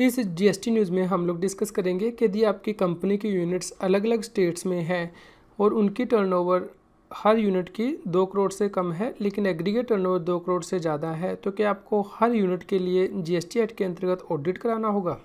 इस GST news में हम लोग डिस्कस करेंगे कि यदि आपकी कंपनी की यूनिट्स अलग अलग स्टेट्स में हैं और उनकी टर्नओवर हर यूनिट की 2 करोड़ से कम है लेकिन एग्रीगेट टर्नओवर 2 करोड़ से ज़्यादा है, तो क्या आपको हर यूनिट के लिए जीएसटी एक्ट के अंतर्गत ऑडिट कराना होगा।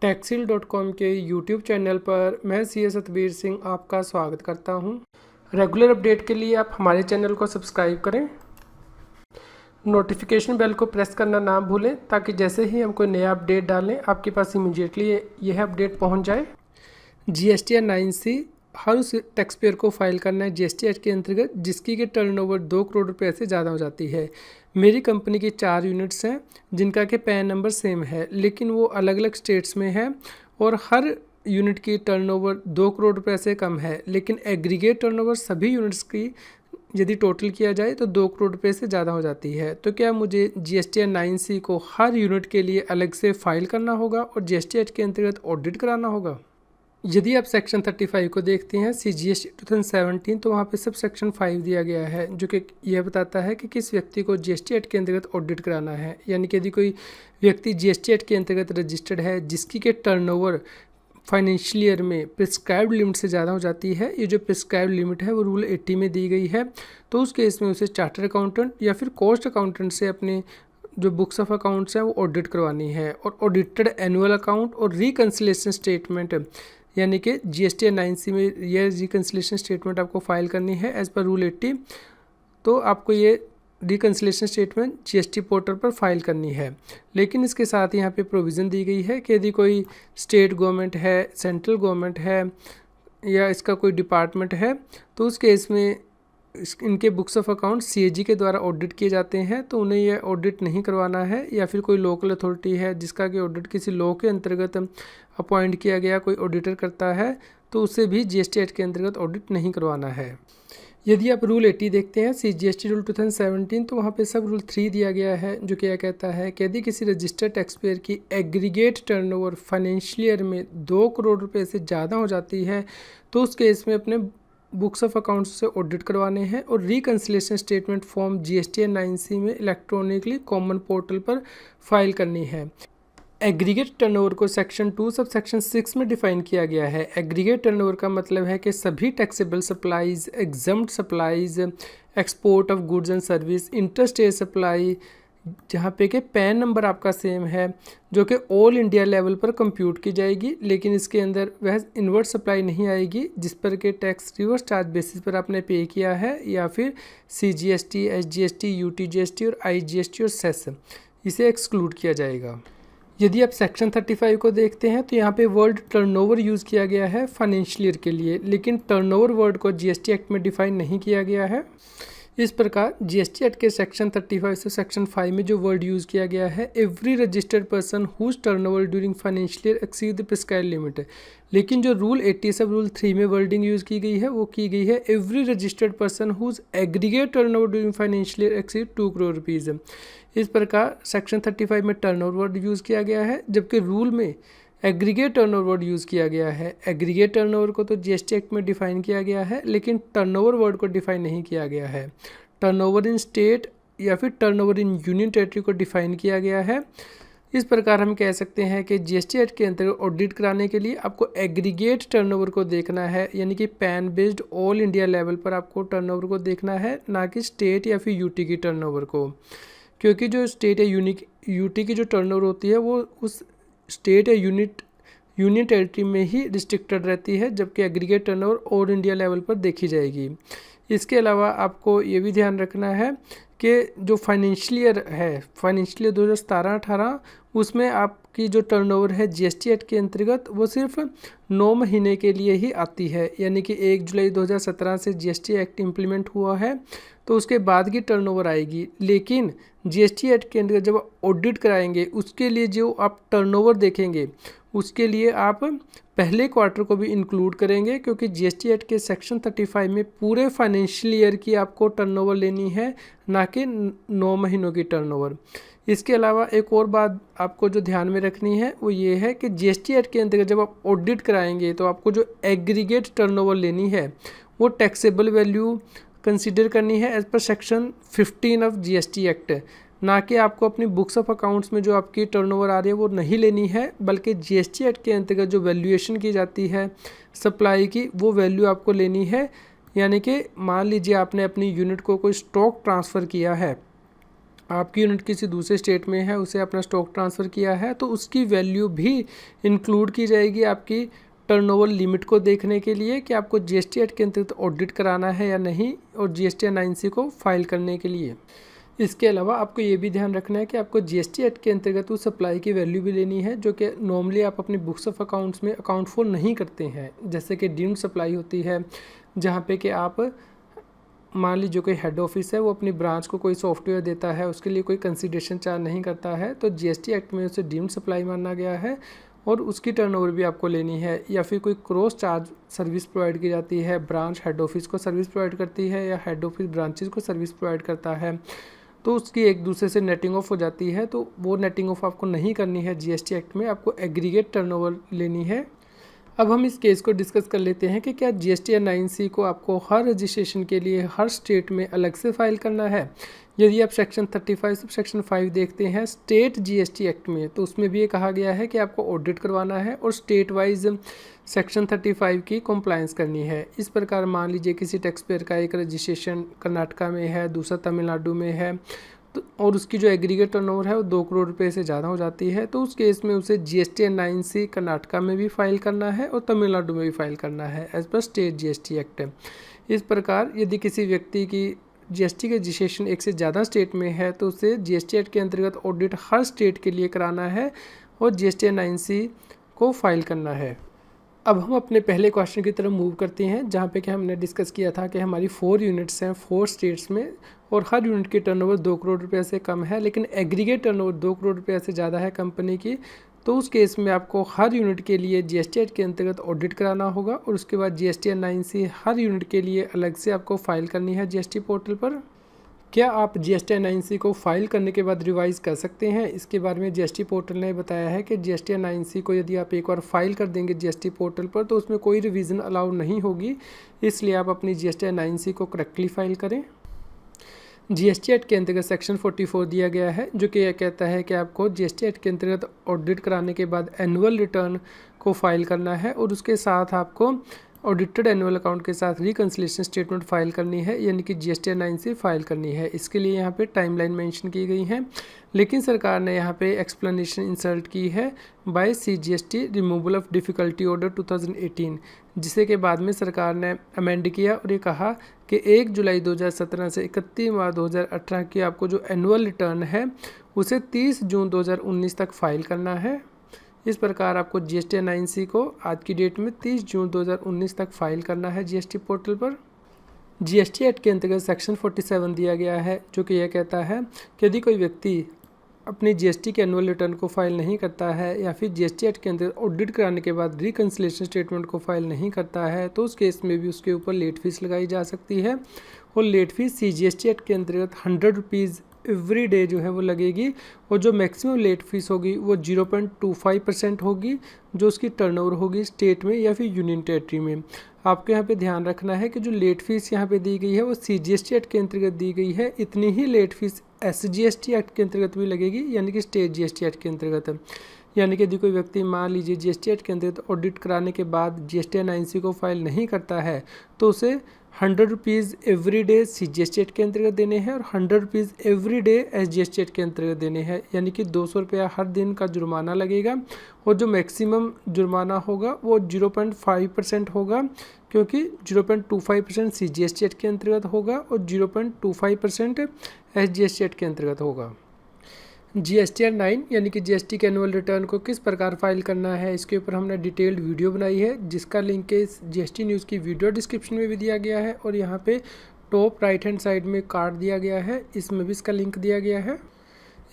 टैक्सील.com के यूट्यूब चैनल पर मैं सी सतबीर सिंह आपका स्वागत करता हूं। रेगुलर अपडेट के लिए आप हमारे चैनल को सब्सक्राइब करें, नोटिफिकेशन बेल को प्रेस करना ना भूलें ताकि जैसे ही हम कोई नया अपडेट डालें आपके पास इमीडिएटली यह अपडेट पहुंच जाए। जीएसटी 9C हर उस टैक्स पेयर को फाइल करना है जीएसटी एक्ट के अंतर्गत जिसकी की टर्नओवर 2 करोड़ रुपए से ज़्यादा हो जाती है। मेरी कंपनी की 4 यूनिट्स हैं जिनका कि पैन नंबर सेम है लेकिन वो अलग अलग स्टेट्स में है और हर यूनिट की टर्नओवर 2 करोड़ रुपए से कम है, लेकिन एग्रीगेट टर्नओवर सभी यूनिट्स की यदि टोटल किया जाए तो 2 करोड़ रुपए से ज़्यादा हो जाती है। तो क्या मुझे जीएसटी 9C को हर यूनिट के लिए अलग से फाइल करना होगा और जीएसटी एक्ट के अंतर्गत ऑडिट कराना होगा। यदि आप सेक्शन 35 को देखते हैं CGST 2017, तो वहाँ पे सब सेक्शन 5 दिया गया है जो कि यह बताता है कि किस व्यक्ति को जीएसटी एक्ट के अंतर्गत ऑडिट कराना है। यानी कि यदि कोई व्यक्ति जीएसटी एक्ट के अंतर्गत रजिस्टर्ड है जिसकी के टर्नओवर फाइनेंशियल ईयर में प्रिस्क्राइब्ड लिमिट से ज़्यादा हो जाती है, ये जो प्रिस्क्राइब्ड लिमिट है वो रूल 80 में दी गई है, तो उस केस में उसे चार्टर अकाउंटेंट या फिर कॉस्ट अकाउंटेंट से अपने जो बुक्स ऑफ अकाउंट्स हैं वो ऑडिट करवानी है। और ऑडिटेड एनुअल अकाउंट और रिकन्सिलेशन स्टेटमेंट यानी कि जीएसटी 9C में यह रिकन्सिलेशन स्टेटमेंट आपको फाइल करनी है एज पर रूल 80। तो आपको ये रिकन्सिलेशन स्टेटमेंट जीएसटी पोर्टल पर फाइल करनी है। लेकिन इसके साथ यहाँ पे प्रोविज़न दी गई है कि यदि कोई स्टेट गवर्नमेंट है, सेंट्रल गवर्नमेंट है या इसका कोई डिपार्टमेंट है तो उस केस में इनके बुक्स ऑफ अकाउंट CAG के द्वारा ऑडिट किए जाते हैं, तो उन्हें यह ऑडिट नहीं करवाना है। या फिर कोई लोकल अथॉरिटी है जिसका कि ऑडिट किसी लॉ के अंतर्गत अपॉइंट किया गया कोई ऑडिटर करता है, तो उसे भी जीएसटी एक्ट के अंतर्गत ऑडिट नहीं करवाना है। यदि आप रूल 80 देखते हैं CGST रूल 2017, तो वहाँ पे सब रूल 3 दिया गया है जो क्या कहता है कि यदि किसी रजिस्टर्ड टैक्स पेयर की एग्रीगेट टर्नओवर फाइनेंशियल ईयर में 2 करोड़ रुपए से ज़्यादा हो जाती है तो उस केस में अपने बुक्स ऑफ अकाउंट्स से ऑडिट करवाने हैं और reconciliation statement form GST 9C में इलेक्ट्रॉनिकली कॉमन पोर्टल पर फाइल करनी है। एग्रीगेट टर्नओवर को सेक्शन 2 सब सेक्शन 6 में डिफाइन किया गया है। एग्रीगेट टर्नओवर का मतलब है कि सभी taxable supplies, exempt supplies, export of goods and service, interstate supply, जहाँ पे कि पैन नंबर आपका सेम है जो कि ऑल इंडिया लेवल पर कंप्यूट की जाएगी, लेकिन इसके अंदर वह इन्वर्स सप्लाई नहीं आएगी जिस पर के टैक्स रिवर्स चार्ज बेसिस पर आपने पे किया है, या फिर CGST, SGST, UTGST और IGST और सेस, इसे एक्सक्लूड किया जाएगा। यदि आप सेक्शन 35 को देखते हैं तो यहाँ पे वर्ड टर्नओवर यूज़ किया गया है फाइनेंशियल ईयर के लिए, लेकिन टर्नओवर वर्ड को जीएसटी एक्ट में डिफाइन नहीं किया गया है। इस प्रकार जीएसटी एक्ट के सेक्शन 35 से सेक्शन 5 में जो वर्ड यूज़ किया गया है every registered person whose turnover during financial year exceed the prescribed limit, लेकिन जो रूल 80 सब रूल 3 में वर्डिंग यूज़ की गई है वो की गई है every registered person whose aggregate turnover during financial year exceed 2 crore rupees. इस प्रकार सेक्शन 35 में टर्नओवर वर्ड यूज़ किया गया है जबकि रूल में एग्रीगेट टर्नओवर वर्ड यूज़ किया गया है। एग्रीगेट टर्नओवर को तो जीएसटी एक्ट में डिफाइन किया गया है लेकिन टर्नओवर वर्ड को डिफाइन नहीं किया गया है। टर्नओवर इन स्टेट या फिर टर्नओवर इन यूनियन टेरिटरी को डिफाइन किया गया है। इस प्रकार हम कह सकते हैं कि जीएसटी एक्ट के अंतर्गत ऑडिट कराने के लिए आपको एग्रीगेट टर्नओवर को देखना है, यानी कि pan based all India level पर आपको टर्नओवर को देखना है, ना कि स्टेट या फिर यूटी की टर्नओवर को, क्योंकि जो स्टेट या यूटी की जो टर्नओवर होती है वो उस स्टेट या यूनियन टेरिटरी में ही रिस्ट्रिक्टेड रहती है, जबकि aggregate turnover all India level पर देखी जाएगी। इसके अलावा आपको ये भी ध्यान रखना है कि जो फाइनेंशियल ईयर है, फाइनेंशियल ईयर 2017-18, उसमें आपकी जो टर्नओवर है जीएसटी एक्ट के अंतर्गत वो सिर्फ 9 महीने के लिए ही आती है। यानी कि 1 जुलाई 2017 से जीएसटी एक्ट इम्प्लीमेंट हुआ है तो उसके बाद की टर्नओवर आएगी, लेकिन जीएसटी एक्ट के अंतर्गत जब ऑडिट कराएंगे उसके लिए जो आप टर्नओवर देखेंगे उसके लिए आप पहले क्वार्टर को भी इंक्लूड करेंगे, क्योंकि जीएसटी एक्ट के सेक्शन 35 में पूरे फाइनेंशियल ईयर की आपको टर्नओवर लेनी है, ना कि 9 महीनों की टर्नओवर। इसके अलावा एक और बात आपको जो ध्यान में रखनी है वो ये है कि जीएसटी एक्ट के अंतर्गत जब आप ऑडिट कराएंगे तो आपको जो एग्रीगेट टर्नओवर लेनी है वो टैक्सेबल वैल्यू कंसीडर करनी है as per section 15 of GST act. ना कि आपको अपनी बुक्स ऑफ अकाउंट्स में जो आपकी टर्नओवर आ रही है वो नहीं लेनी है, बल्कि जीएसटी एक्ट के अंतर्गत जो वैल्यूएशन की जाती है सप्लाई की वो वैल्यू आपको लेनी है। यानी कि मान लीजिए आपने अपनी यूनिट को कोई स्टॉक ट्रांसफ़र किया है, आपकी यूनिट किसी दूसरे स्टेट में है, उसे अपना स्टॉक ट्रांसफ़र किया है, तो उसकी वैल्यू भी इंक्लूड की जाएगी आपकी टर्नओवर लिमिट को देखने के लिए कि आपको जीएसटी एक्ट के अंतर्गत ऑडिट कराना है या नहीं, और जीएसटी 9C को फाइल करने के लिए। इसके अलावा आपको ये भी ध्यान रखना है कि आपको जीएसटी एक्ट के अंतर्गत उस सप्लाई की वैल्यू भी लेनी है जो कि नॉर्मली आप अपनी बुक्स ऑफ अकाउंट्स में अकाउंट फॉर नहीं करते हैं। जैसे कि डीम्ड सप्लाई होती है, जहाँ पे कि आप मान लीजिए कोई हेड ऑफिस है, वो अपनी ब्रांच को कोई सॉफ्टवेयर देता है, उसके लिए कोई कंसिडरेशन चार्ज नहीं करता है, तो जीएसटी एक्ट में उसे डीम्ड सप्लाई माना गया है और उसकी टर्नओवर भी आपको लेनी है। या फिर कोई क्रॉस चार्ज सर्विस प्रोवाइड की जाती है, ब्रांच हेड ऑफिस को सर्विस प्रोवाइड करती है या हेड ऑफिस ब्रांचेस को सर्विस प्रोवाइड करता है, तो उसकी एक दूसरे से नेटिंग ऑफ हो जाती है, तो वो नेटिंग ऑफ आपको नहीं करनी है जीएसटी एक्ट में, आपको एग्रीगेट टर्नओवर लेनी है। अब हम इस केस को डिस्कस कर लेते हैं कि क्या जीएसटी या 9C को आपको हर रजिस्ट्रेशन के लिए हर स्टेट में अलग से फाइल करना है। यदि आप सेक्शन 35 सब सेक्शन 5 देखते हैं स्टेट जीएसटी एक्ट में, तो उसमें भी ये कहा गया है कि आपको ऑडिट करवाना है और स्टेट वाइज सेक्शन 35 की कंप्लायंस करनी है। इस प्रकार मान लीजिए किसी टैक्स पेयर का एक रजिस्ट्रेशन कर्नाटका में है, दूसरा तमिलनाडु में है, तो और उसकी जो एग्रीगेट टर्नओवर है वो 2 करोड़ रुपए से ज़्यादा हो जाती है, तो उस केस में उसे जीएसटी एंड 9C कर्नाटका में भी फाइल करना है और तमिलनाडु में भी फाइल करना है as per state GST act. इस प्रकार यदि किसी व्यक्ति की जीएसटी के रजिस्ट्रेशन एक से ज़्यादा स्टेट में है तो उसे जीएसटी एक्ट के अंतर्गत ऑडिट हर स्टेट के लिए कराना है और जीएसटी 9C को फाइल करना है। अब हम अपने पहले क्वेश्चन की तरफ मूव करते हैं, जहाँ पे कि हमने डिस्कस किया था कि हमारी 4 यूनिट्स हैं 4 स्टेट्स में और हर यूनिट की टर्नओवर 2 करोड़ रुपये से कम है, लेकिन एग्रीगेट टर्नओवर 2 करोड़ रुपये से ज़्यादा है कंपनी की। तो उस केस में आपको हर यूनिट के लिए जीएसटी एक्ट के अंतर्गत ऑडिट कराना होगा और उसके बाद जीएसटी 9C हर यूनिट के लिए अलग से आपको फाइल करनी है जीएसटी पोर्टल पर। क्या आप जीएसटी 9C को फाइल करने के बाद रिवाइज़ कर सकते हैं? इसके बारे में जीएसटी पोर्टल ने बताया है कि जीएसटी 9C को यदि आप एक बार फाइल कर देंगे जीएसटी पोर्टल पर तो उसमें कोई रिवीजन अलाउ नहीं होगी, इसलिए आप अपनी जीएसटी 9C को करेक्टली फाइल करें। जीएसटी एक्ट के अंतर्गत सेक्शन 44 दिया गया है जो कि यह कहता है कि आपको जीएसटी एक्ट के अंतर्गत ऑडिट कराने के बाद एनुअल रिटर्न को फाइल करना है और उसके साथ आपको ऑडिटेड एनुअल अकाउंट के साथ रिकंसिलिएशन स्टेटमेंट फाइल करनी है, यानी कि जीएसटी 9C फाइल करनी है। इसके लिए यहाँ पे टाइमलाइन मेंशन की गई है, लेकिन सरकार ने यहाँ पे एक्सप्लेनेशन इंसर्ट की है by CGST removal of difficulty order 2018, जिसे के बाद में सरकार ने अमेंड किया और ये कहा कि 1 जुलाई 2017 से 31 मार्च 2018 की आपको जो एनुअल रिटर्न है उसे 30 जून 2019 तक फाइल करना है। इस प्रकार आपको जीएसटी 9C को आज की डेट में 30 जून 2019 तक फाइल करना है जीएसटी पोर्टल पर। जीएसटी एक्ट के अंतर्गत सेक्शन 47 दिया गया है जो कि यह कहता है कि यदि कोई व्यक्ति अपनी जीएसटी के एनुअल रिटर्न को फाइल नहीं करता है या फिर जीएसटी एक्ट के अंतर्गत ऑडिट कराने के बाद रिकंसिलिएशन स्टेटमेंट को फाइल नहीं करता है तो उस केस में भी उसके ऊपर लेट फीस लगाई जा सकती है और लेट फीस सीजीएसटी एक्ट के अंतर्गत 100 रुपीज़ एवरी डे जो है वो लगेगी और जो मैक्सिमम लेट फीस होगी वो 0.25% होगी जो उसकी टर्नओवर होगी स्टेट में या फिर यूनियन टेरिटरी में। आपको यहाँ पे ध्यान रखना है कि जो लेट फीस यहाँ पे दी गई है वो सीजीएसटी एक्ट के अंतर्गत दी गई है, इतनी ही लेट फीस एसजीएसटी एक्ट के अंतर्गत भी लगेगी, यानी कि स्टेट जीएसटी एक्ट के अंतर्गत। यानी कि यदि कोई व्यक्ति मान लीजिए जीएसटी एक्ट के अंतर्गत ऑडिट कराने के बाद जीएसटी 9C को फाइल नहीं करता है तो उसे 100 rupees every day CGST act के अंतर्गत देने हैं और 100 rupees every day SGST act के अंतर्गत देने हैं, यानी कि 200 रुपया हर दिन का जुर्माना लगेगा और जो मैक्सिमम जुर्माना होगा वो 0.5% होगा, क्योंकि 0.25% सीजीएसटी एक्ट के अंतर्गत होगा और 0.25% एसजीएसटी एक्ट के अंतर्गत होगा। जीएसटीआर 9 यानी कि जीएसटी के एनुअल रिटर्न को किस प्रकार फाइल करना है, इसके ऊपर हमने डिटेल्ड वीडियो बनाई है जिसका लिंक इस जीएसटी न्यूज़ की वीडियो डिस्क्रिप्शन में भी दिया गया है और यहाँ पे टॉप राइट हैंड साइड में कार्ड दिया गया है, इसमें भी इसका लिंक दिया गया है।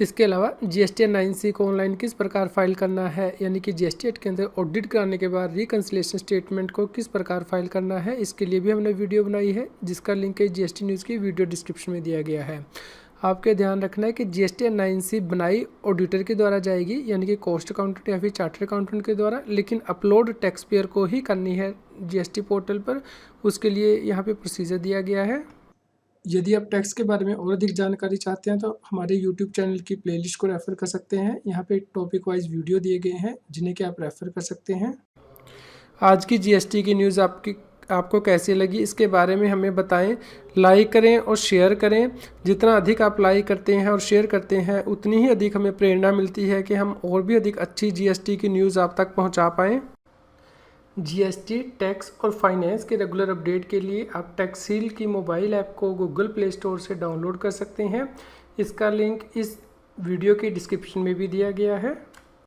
इसके अलावा जीएसटी 9C को ऑनलाइन किस प्रकार फाइल करना है, यानी कि जीएसटी एक्ट के अंदर ऑडिट कराने के बाद रिकंसिलिएशन स्टेटमेंट को किस प्रकार फाइल करना है, इसके लिए भी हमने वीडियो बनाई है जिसका लिंक जीएसटी न्यूज़ की वीडियो डिस्क्रिप्शन में दिया गया है। आपके ध्यान रखना है कि जीएसटी 9C बनाई ऑडिटर के द्वारा जाएगी, यानी कि कॉस्ट अकाउंटेंट या फिर चार्टर्ड अकाउंटेंट के द्वारा, लेकिन अपलोड टैक्स पेयर को ही करनी है जीएसटी पोर्टल पर। उसके लिए यहाँ पे प्रोसीजर दिया गया है। यदि आप टैक्स के बारे में और अधिक जानकारी चाहते हैं तो हमारे यूट्यूब चैनल की प्लेलिस्ट को रेफ़र कर सकते हैं। यहाँ पे टॉपिक वाइज वीडियो दिए गए हैं जिन्हें कि आप रेफ़र कर सकते हैं। आज की जीएसटी की न्यूज़ आपको कैसी लगी इसके बारे में हमें बताएं। लाइक करें और शेयर करें। जितना अधिक आप लाइक करते हैं और शेयर करते हैं उतनी ही अधिक हमें प्रेरणा मिलती है कि हम और भी अधिक अच्छी जीएसटी की न्यूज़ आप तक पहुंचा पाएँ। जीएसटी, टैक्स और फाइनेंस के रेगुलर अपडेट के लिए आप टैक्सील की मोबाइल ऐप को गूगल प्ले स्टोर से डाउनलोड कर सकते हैं। इसका लिंक इस वीडियो की डिस्क्रिप्शन में भी दिया गया है।